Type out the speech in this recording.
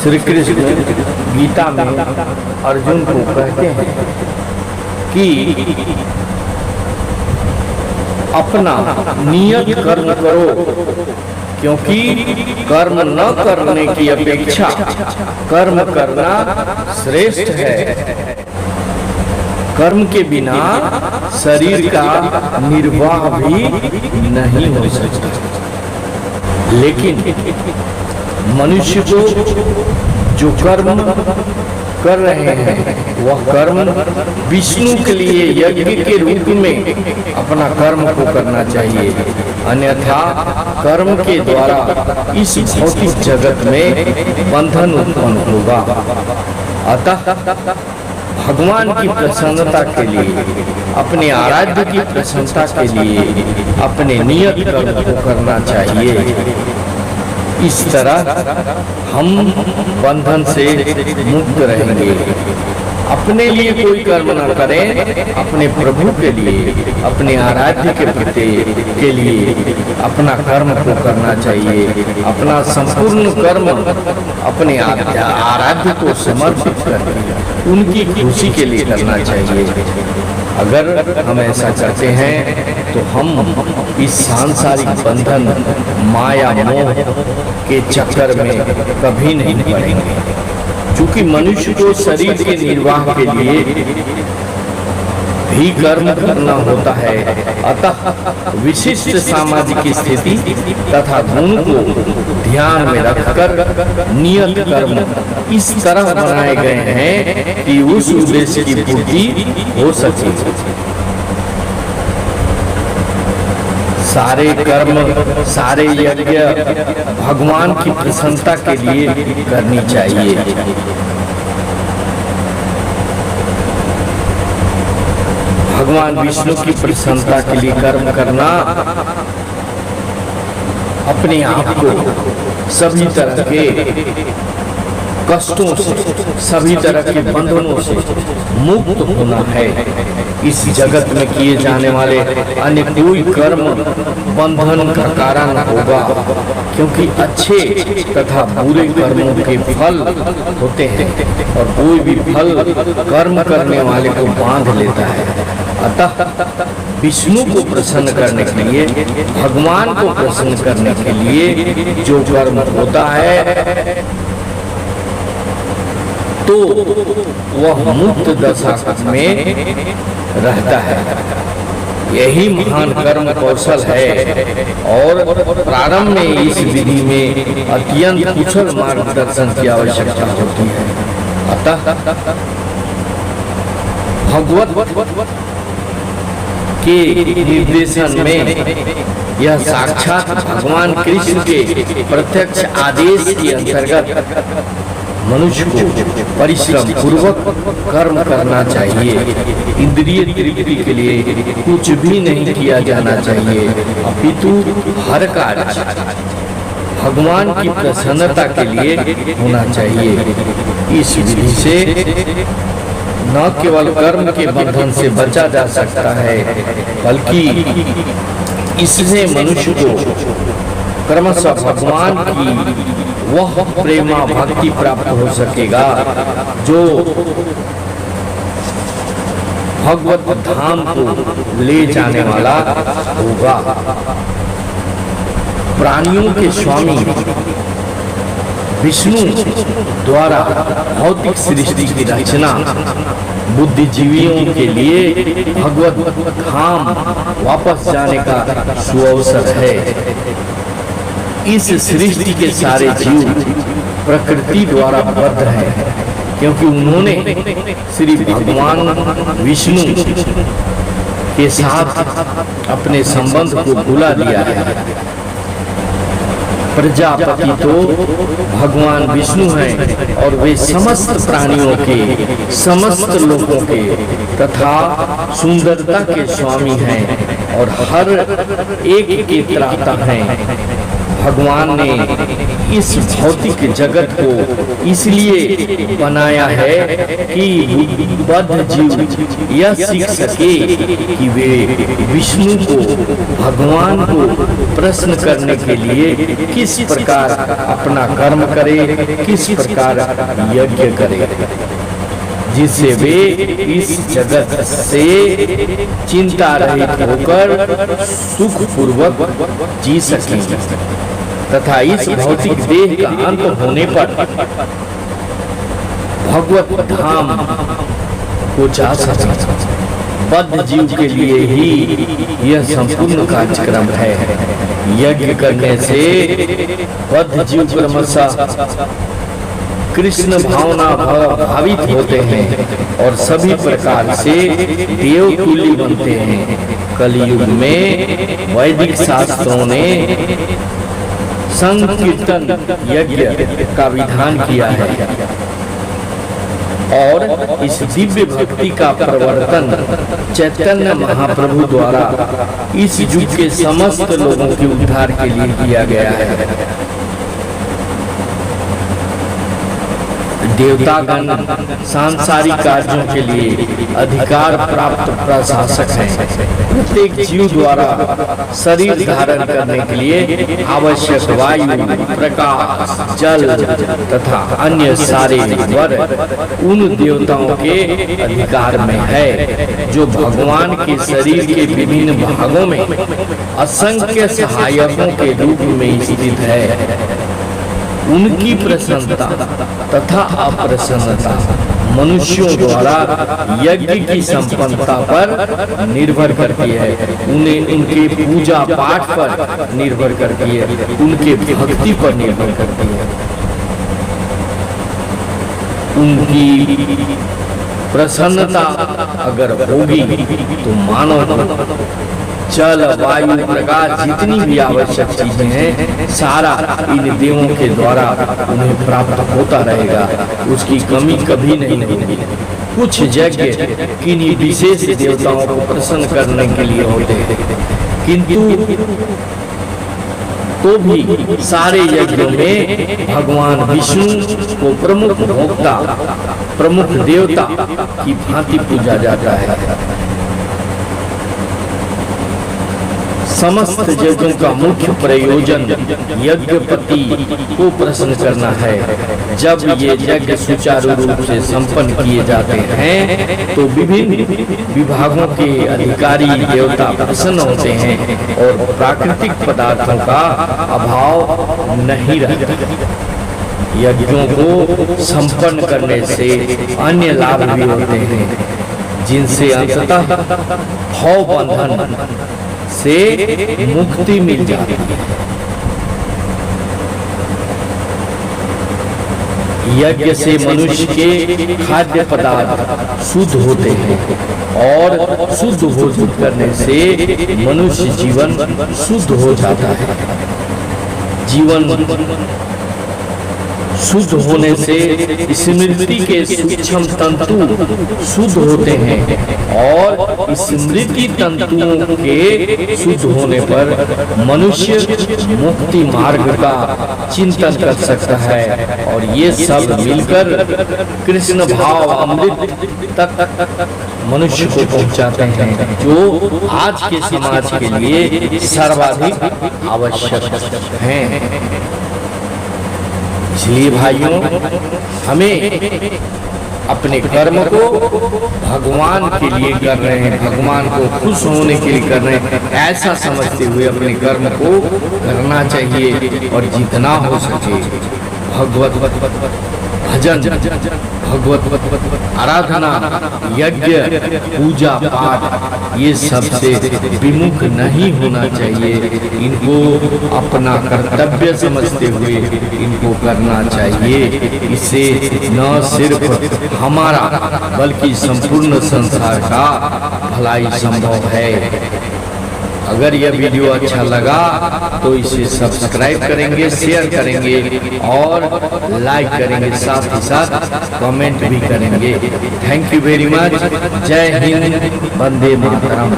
श्री कृष्ण गीता में अर्जुन को कहते हैं कि अपना नियत कर्म करो, क्योंकि कर्म न करने की अपेक्षा कर्म करना श्रेष्ठ है। कर्म के बिना शरीर का निर्वाह भी नहीं हो सकता, लेकिन मनुष्य को जो कर्म कर रहे हैं वह कर्म विष्णु के लिए यज्ञ के रूप में अपना कर्म को करना चाहिए, अन्यथा कर्म के द्वारा इस भौतिक जगत में बंधन उत्पन्न होगा। अतः भगवान की प्रसन्नता के लिए, अपने आराध्य की प्रसन्नता के लिए अपने नियत कर्म को करना चाहिए। इस तरह हम बंधन से मुक्त रहेंगे। अपने लिए कोई कर्म न करें, अपने प्रभु के लिए, अपने आराध्य के प्रति के लिए अपना कर्म को करना चाहिए। अपना संपूर्ण कर्म अपने आराध्य को समर्पित करके उनकी खुशी के लिए करना चाहिए। अगर हम ऐसा चाहते हैं तो हम इस सांसारिक बंधन माया मोह के चक्कर में कभी नहीं पड़ेंगे। चूंकि मनुष्य को शरीर के निर्वाह के लिए भी कर्म करना होता है, अतः विशिष्ट सामाजिक स्थिति तथा गुण को ध्यान में रखकर नियत कर्म इस तरह बनाए गए हैं कि उस उद्देश्य की पूर्ति हो सके। सारे कर्म, सारे यज्ञ भगवान की प्रसन्नता के लिए करनी चाहिए। भगवान विष्णु की प्रसन्नता के लिए कर्म करना अपने आप को सभी तरह के कष्टों से, सभी तरह के बंधनों से मुक्त होना है। इस जगत में किए जाने वाले अन्य कोई कर्म बंधन का कारण होगा, क्योंकि अच्छे तथा बुरे कर्मों के फल होते हैं और कोई भी फल कर्म करने वाले को बांध लेता है। अतः विष्णु को प्रसन्न करने के लिए, भगवान को प्रसन्न करने के लिए जो कर्म होता है तो वह मुक्त दशा में रहता है। यही महान कर्म कौशल है और प्रारंभ में इस विधि में अत्यंत कुशल मार्गदर्शन की आवश्यकता होती है। अतः भगवत के निर्देशन में यह साक्षात भगवान कृष्ण के प्रत्यक्ष आदेश के अंतर्गत मनुष्य को परिश्रम पूर्वक कर्म करना चाहिए। इंद्रिय तृप्ति के लिए कुछ भी नहीं किया जाना चाहिए, अपितु हर कार्य भगवान की प्रसन्नता के लिए होना चाहिए। इस विधि से न केवल कर्म के बंधन से बचा जा सकता है, बल्कि इससे मनुष्य को क्रमशः भगवान की वह प्रेमा भक्ति प्राप्त हो सकेगा जो भगवत धाम को ले जाने वाला होगा। प्राणियों के स्वामी विष्णु द्वारा भौतिक सृष्टि की रचना बुद्धिजीवियों के लिए भगवत धाम वापस जाने का सुअवसर है। इस सृष्टि के सारे जीव प्रकृति द्वारा बद्ध हैं, क्योंकि उन्होंने श्री भगवान विष्णु के साथ अपने संबंध को भुला दिया है। प्रजापति तो भगवान विष्णु हैं और वे समस्त प्राणियों के, समस्त लोगों के तथा सुंदरता के स्वामी हैं और हर एक के त्राता हैं। भगवान ने इस भौतिक जगत को इसलिए बनाया है कि बद्ध जीव यह सीख सके कि वे विष्णु को, भगवान को प्रश्न करने के लिए किस प्रकार अपना कर्म करे, किस प्रकार यज्ञ करे, जिससे वे इस जगत से चिंता रहित होकर सुख पूर्वक जी सकें तथा इस भौतिक देह का अंत होने पर भगवत धाम को जा सकें। बद्ध जीव के लिए ही यह संपूर्ण कार्यक्रम है। यज्ञ करने से बद्ध जीव क्रमशः कृष्ण भावना भावित होते हैं और सभी प्रकार से देव तुल्य बनते हैं। कलयुग में वैदिक शास्त्रों ने संकीर्तन यज्ञ का विधान किया है और इस दिव्य भक्ति का प्रवर्तन चैतन्य महाप्रभु द्वारा इस युग के समस्त लोगों के उद्धार के लिए किया गया है। देवतागण सांसारिक कार्यों के लिए अधिकार प्राप्त प्रशासक हैं। प्रत्येक जीव द्वारा शरीर धारण करने के लिए आवश्यक वायु, प्रकाश, जल तथा अन्य सारे वर उन देवताओं के अधिकार में है जो भगवान के शरीर के विभिन्न भागों में असंख्य सहायकों के रूप में स्थित है। उनकी प्रसन्नता तथा अप्रसन्नता मनुष्यों द्वारा यज्ञ की संपन्नता पर निर्भर करती है, उन्हें उनके पूजा पाठ पर निर्भर करती है, उनके भक्ति पर निर्भर करती है। उनकी प्रसन्नता अगर होगी तो मानव जल, वायु, प्रकाश जितनी भी आवश्यक चीजें हैं सारा इन देवों के द्वारा उन्हें प्राप्त होता रहेगा, उसकी कमी कभी नहीं होगी। कुछ यज्ञ किन्हीं विशेष देवताओं को प्रसन्न करने के लिए होते हैं, किंतु तो भी सारे यज्ञों में भगवान विष्णु को प्रमुख भोक्ता, प्रमुख देवता की भांति पूजा जाता है। समस्त यज्ञों का मुख्य प्रयोजन यज्ञपति को प्रसन्न करना है। जब ये यज्ञ सुचारू रूप से संपन्न किए जाते हैं तो विभिन्न विभागों के अधिकारी देवता प्रसन्न होते हैं और प्राकृतिक पदार्थों का अभाव नहीं रहता। यज्ञों को संपन्न करने से अन्य लाभ भी होते हैं, जिनसे अंततः भव बंधन से मुक्ति मिल जाती है। यज्ञ से मनुष्य के खाद्य पदार्थ शुद्ध होते हैं और शुद्ध भोजन करने से मनुष्य जीवन शुद्ध हो जाता है। जीवन शुद्ध होने से स्मृति के सूक्ष्म तंतु शुद्ध होते हैं और स्मृति तंतुओं के शुद्ध होने पर मनुष्य मुक्ति मार्ग का चिंतन कर सकता है और ये सब मिलकर कृष्ण भाव अमृत तक मनुष्य को पहुंचाते हैं, जो आज के समाज के लिए सर्वाधिक आवश्यक है। इसलिए भाइयों, हमें अपने कर्म को भगवान के लिए कर रहे हैं, भगवान को खुश होने के लिए कर रहे हैं, ऐसा समझते हुए अपने कर्म को करना चाहिए और जितना हो सके भगवत भजन, भगवत आराधना, यज्ञ, पूजा पाठ ये सबसे विमुख नहीं होना चाहिए। इनको अपना कर्तव्य समझते हुए इनको करना चाहिए। इससे न सिर्फ हमारा बल्कि संपूर्ण संसार का भलाई संभव है। अगर यह वीडियो अच्छा लगा तो इसे सब्सक्राइब करेंगे, शेयर करेंगे और लाइक करेंगे, साथ ही साथ कमेंट भी करेंगे। Thank you very much. जय हिंद, वंदे मातरम।